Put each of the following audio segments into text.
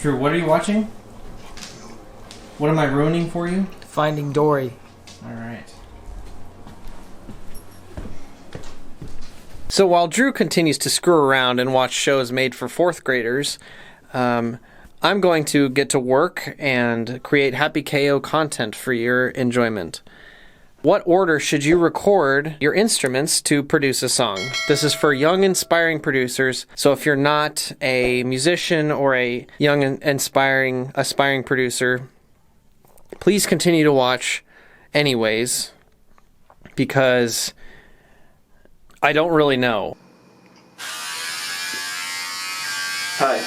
Drew, what are you watching? What am I ruining for you? Finding Dory. Alright. So while Drew continues to screw around and watch shows made for fourth graders, I'm going to get to work and create Happy KO content for your enjoyment. What order should you record your instruments to produce a song? This is for young, inspiring producers. So if you're not a musician or a young, aspiring producer, please continue to watch anyways, because I don't really know. Hi.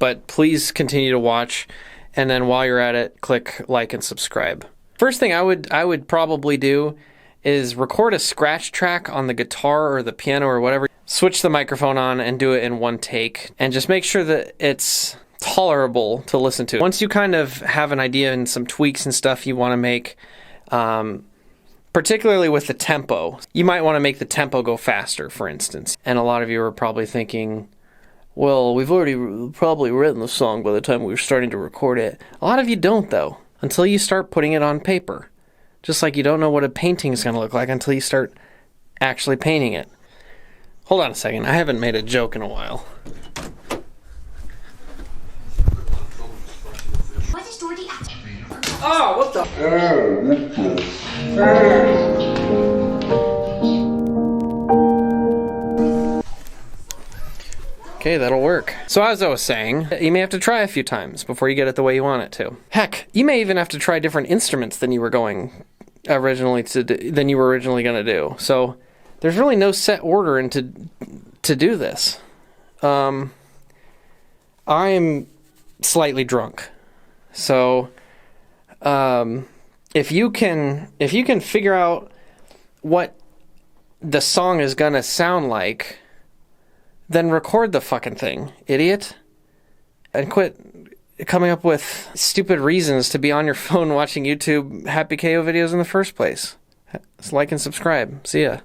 But please continue to watch, and then while you're at it, click like and subscribe. First thing I would probably do is record a scratch track on the guitar or the piano or whatever. Switch the microphone on and do it in one take, and just make sure that it's tolerable to listen to. Once you kind of have an idea and some tweaks and stuff you want to make, particularly with the tempo, you might want to make the tempo go faster, for instance. And a lot of you are probably thinking, well, we've already probably written the song by the time we were starting to record it. A lot of you don't, though, until you start putting it on paper. Just like you don't know what a painting is going to look like until you start actually painting it. Hold on a second. I haven't made a joke in a while. Oh, what the? Okay, that'll work. So as I was saying, you may have to try a few times before you get it the way you want it to. Heck, you may even have to try different instruments than you were originally going to do. So there's really no set order to do this. I am slightly drunk, so if you can figure out what the song is gonna sound like, then record the fucking thing, idiot. And quit coming up with stupid reasons to be on your phone watching YouTube Happy KO videos in the first place. Like and subscribe. See ya.